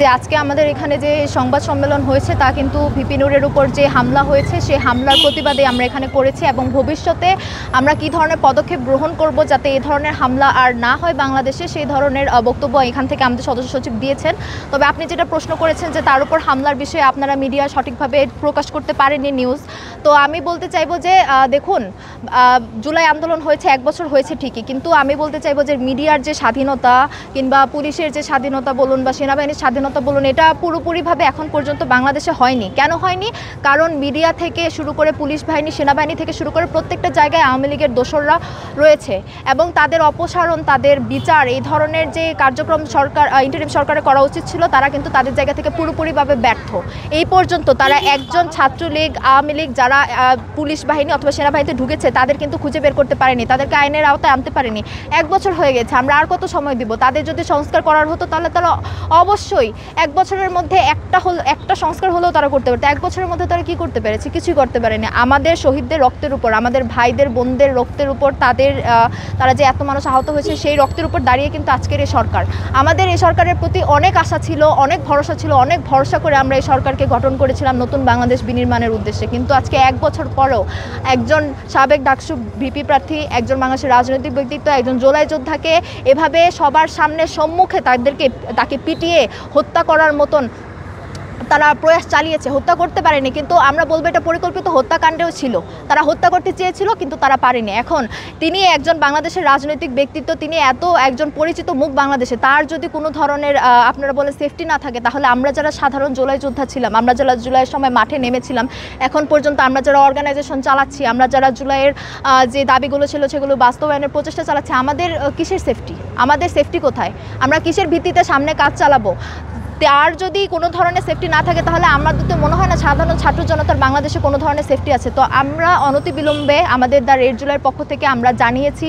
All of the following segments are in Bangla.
যে আজকে আমাদের এখানে যে সংবাদ সম্মেলন হয়েছে তা কিন্তু ভিপি নূরের উপর যে হামলা হয়েছে সেই হামলার প্রতিবাদে আমরা এখানে করেছি এবং ভবিষ্যতে আমরা কি ধরনের পদক্ষেপ গ্রহণ করব যাতে এই ধরনের হামলা আর না হয় বাংলাদেশে, সেই ধরনের বক্তব্য এখান থেকে আমাদের সদস্য সচিব দিয়েছেন। তবে আপনি যেটা প্রশ্ন করেছেন যে তার উপর হামলার বিষয়ে আপনারা মিডিয়া সঠিকভাবে প্রকাশ করতে পারেননি নিউজ, তো আমি বলতে চাইবো যে দেখুন, জুলাই আন্দোলন হয়েছে 1 বছর হয়েছে ঠিকই, কিন্তু আমি বলতে চাইবো যে মিডিয়ার যে স্বাধীনতা কিংবা পুলিশের যে স্বাধীনতা বলুন বা সেনাবাহিনীর স্বাধীনতা বলুন, এটা পুরোপুরিভাবে এখন পর্যন্ত বাংলাদেশে হয়নি। কেন হয়নি? কারণ মিডিয়া থেকে শুরু করে পুলিশ বাহিনী, সেনাবাহিনী থেকে শুরু করে প্রত্যেকটা জায়গায় আওয়ামী লীগের দোসররা রয়েছে এবং তাদের অপসারণ, তাদের বিচার, এই ধরনের যে কার্যক্রম সরকার ইন্টারিম সরকারের করা উচিত ছিল, তারা কিন্তু তাদের জায়গা থেকে পুরোপুরিভাবে ব্যর্থ। এই পর্যন্ত তারা একজন ছাত্রলীগ, আওয়ামী লীগ যারা পুলিশ বাহিনী অথবা সেনাবাহিনীতে ঢুকেছে তাদের কিন্তু খুঁজে বের করতে পারেনি, তাদেরকে আইনের আওতায় আনতে পারেনি। 1 বছর হয়ে গেছে, আমরা আর কত সময় দিব? তাদের যদি সংস্কার করার হতো তাহলে তারা অবশ্যই 1 বছরের মধ্যে একটা সংস্কার হলেও তারা করতে পারত। 1 বছরের মধ্যে তারা কি করতে পেরেছে? কিছুই করতে পারেনি। আমাদের শহীদদের রক্তের উপর, আমাদের ভাইদের বোনদের রক্তের উপর, তারা যে এত মানুষ আহত হয়েছে সেই রক্তের উপর দাঁড়িয়ে কিন্তু আজকের এই সরকার। আমাদের এই সরকারের প্রতি অনেক আশা ছিল, অনেক ভরসা ছিল, অনেক ভরসা করে আমরা এই সরকারকে গঠন করেছিলাম নতুন বাংলাদেশ বিনির্মাণের উদ্দেশ্যে। কিন্তু আজকে 1 বছর পরেও একজন সাবেক ডাকসু ভিপি প্রার্থী, একজন বাংলাদেশের রাজনৈতিক ব্যক্তিত্ব, একজন জুলাই যোদ্ধাকে এভাবে সবার সামনে সম্মুখে তাকে পিটিয়ে হত্যা করার মতন তারা প্রয়াস চালিয়েছে। হত্যা করতে পারেনি, কিন্তু আমরা বলবো এটা পরিকল্পিত হত্যাকাণ্ডেও ছিল। তারা হত্যা করতে চেয়েছিল কিন্তু তারা পারেনি। এখন তিনি একজন বাংলাদেশের রাজনৈতিক ব্যক্তিত্ব, তিনি একজন পরিচিত মুখ বাংলাদেশে, তার যদি কোনো ধরনের আপনারা বলে সেফটি না থাকে, তাহলে আমরা যারা সাধারণ জুলাই যোদ্ধা ছিলাম, আমরা যারা জুলাইয়ের সময় মাঠে নেমেছিলাম, এখন পর্যন্ত আমরা যারা অর্গানাইজেশন চালাচ্ছি, আমরা যারা জুলাইয়ের যে দাবিগুলো ছিল সেগুলো বাস্তবায়নের প্রচেষ্টা চালাচ্ছি, আমাদের কিসের সেফটি? আমাদের সেফটি কোথায়? আমরা কিসের ভিত্তিতে সামনে কাজ চালাবো? আর যদি কোনো ধরনের সেফটি না থাকে তাহলে আমাদের তো মনে হয় না সাধারণ ছাত্র জনতার বাংলাদেশে কোনো ধরনের সেফটি আছে। তো আমরা অনতিবিলম্বে আমাদের দ্য রেড জুলাইয়ের পক্ষ থেকে আমরা জানিয়েছি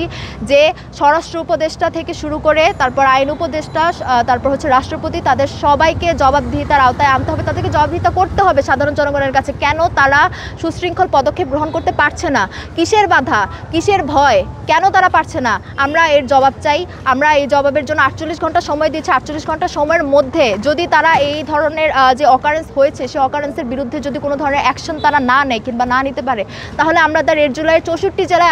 যে স্বরাষ্ট্র উপদেষ্টা থেকে শুরু করে তারপর আইন উপদেষ্টা, তারপর হচ্ছে রাষ্ট্রপতি, তাদের সবাইকে জবাবদিহিতার আওতায় আনতে হবে, তাদেরকে জবাবদিহিতা করতে হবে সাধারণ জনগণের কাছে। কেন তারা সুশৃঙ্খল পদক্ষেপ গ্রহণ করতে পারছে না? কিসের বাধা? কিসের ভয়? কেন তারা পারছে না? আমরা এর জবাব চাই। আমরা এই জবাবের জন্য 48 ঘন্টা সময় দিচ্ছি। 48 ঘন্টা সময়ের মধ্যে যদি তারা এই ধরনের যে অকারেন্স হয়েছে সেই অকারেন্সের বিরুদ্ধে যদি কোনো ধরনের অ্যাকশন তারা না নেয় কিংবা না নিতে পারে, তাহলে আমরা দ্য রেড জুলাইয়ের 64 জেলা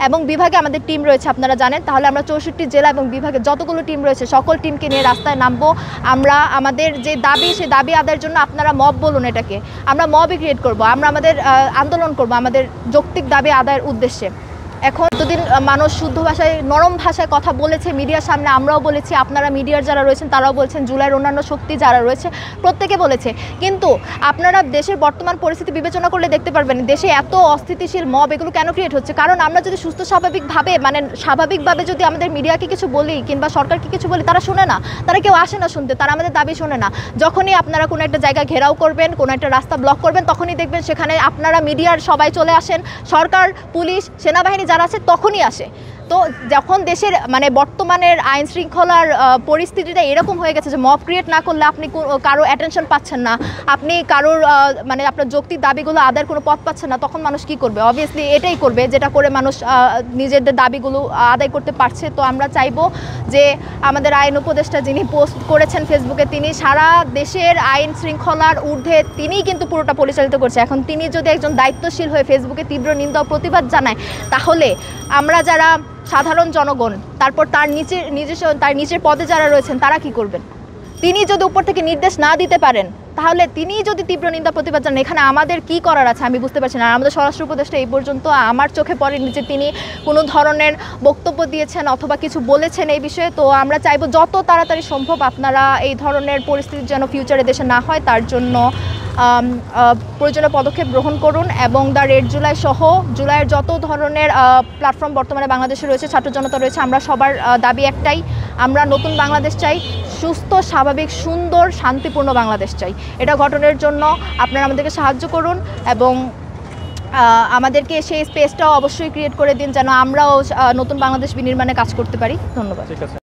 এবং বিভাগে আমাদের টিম রয়েছে, আপনারা জানেন, তাহলে আমরা 64 জেলা এবং বিভাগে যতগুলো টিম রয়েছে সকল টিমকে নিয়ে রাস্তায় নামবো। আমরা আমাদের যে দাবি, সেই দাবি আদায়ের জন্য আপনারা মব বলুন, এটাকে আমরা মবই ক্রিয়েট করবো। আমরা আমাদের আন্দোলন করবো আমাদের যৌক্তিক দাবি আদায়ের উদ্দেশ্যে। এখন এতদিন মানুষ শুদ্ধ ভাষায়, নরম ভাষায় কথা বলেছে মিডিয়ার সামনে, আমরাও বলেছি, আপনারা মিডিয়ার যারা রয়েছেন তারাও বলছেন, জুলাইয়ের অন্যান্য শক্তি যারা রয়েছে প্রত্যেকে বলেছে। কিন্তু আপনারা দেশের বর্তমান পরিস্থিতি বিবেচনা করলে দেখতে পারবেন দেশে এত অস্থিতিশীল মব এগুলো কেন ক্রিয়েট হচ্ছে। কারণ আমরা যদি সুস্থ স্বাভাবিকভাবে যদি আমাদের মিডিয়াকে কিছু বলি কিংবা সরকারকে কিছু বলি, তারা শুনে না, তারা কেউ আসে না শুনতে, তারা আমাদের দাবি শোনে না। যখনই আপনারা কোনো একটা জায়গা ঘেরাও করবেন, কোনো একটা রাস্তা ব্লক করবেন, তখনই দেখবেন সেখানে আপনারা মিডিয়ার সবাই চলে আসেন, সরকার, পুলিশ, সেনাবাহিনী যারা আছে তখনই আসে। তো যখন দেশের বর্তমানের আইন শৃঙ্খলার পরিস্থিতিটা এরকম হয়ে গেছে যে মব ক্রিয়েট না করলে আপনি কারো অ্যাটেনশন পাচ্ছেন না, আপনি কারোর আপনার যৌক্তিক দাবিগুলো আদায়ের কোনো পথ পাচ্ছেন না, তখন মানুষ কি করবে? অবভিয়াসলি এটাই করবে যেটা করে মানুষ নিজেদের দাবিগুলো আদায় করতে পারছে। তো আমরা চাইবো যে আমাদের আইন উপদেষ্টা যিনি পোস্ট করেছেন ফেসবুকে, তিনি সারা দেশের আইন শৃঙ্খলার ঊর্ধ্বে তিনিই কিন্তু পুরোটা পরিচালিত করছে। এখন তিনি যদি একজন দায়িত্বশীল হয়ে ফেসবুকে তীব্র নিন্দা ও প্রতিবাদ জানায়, তাহলে আমরা যারা সাধারণ জনগণ, তারপর তার নিচের পদে যারা রয়েছেন তারা কি করবেন? তিনি যদি উপর থেকে নির্দেশ না দিতে পারেন, তাহলে তিনি যদি তীব্র নিন্দা প্রতিবাদ জানান, এখানে আমাদের কি করার আছে আমি বুঝতে পারছি না। আর আমাদের স্বরাষ্ট্র উপদেষ্টা এই পর্যন্ত আমার চোখে পড়েনি যে তিনি কোনো ধরনের বক্তব্য দিয়েছেন অথবা কিছু বলেছেন এই বিষয়ে। তো আমরা চাইবো যত তাড়াতাড়ি সম্ভব আপনারা এই ধরনের পরিস্থিতি যেন ফিউচারে দেশে না হয় তার জন্য প্রয়োজনীয় পদক্ষেপ গ্রহণ করুন। এবং দ্য রেড জুলাই সহ জুলাইয়ের যত ধরনের প্ল্যাটফর্ম বর্তমানে বাংলাদেশে রয়েছে, ছাত্র জনতা রয়েছে, আমরা সবার দাবি একটাই, আমরা নতুন বাংলাদেশ চাই, সুস্থ, স্বাভাবিক, সুন্দর, শান্তিপূর্ণ বাংলাদেশ চাই। এটা গঠনের জন্য আপনারা আমাদেরকে সাহায্য করুন এবং আমাদেরকে সেই স্পেসটাও অবশ্যই ক্রিয়েট করে দিন যেন আমরাও নতুন বাংলাদেশ বিনির্মাণে কাজ করতে পারি। ধন্যবাদ।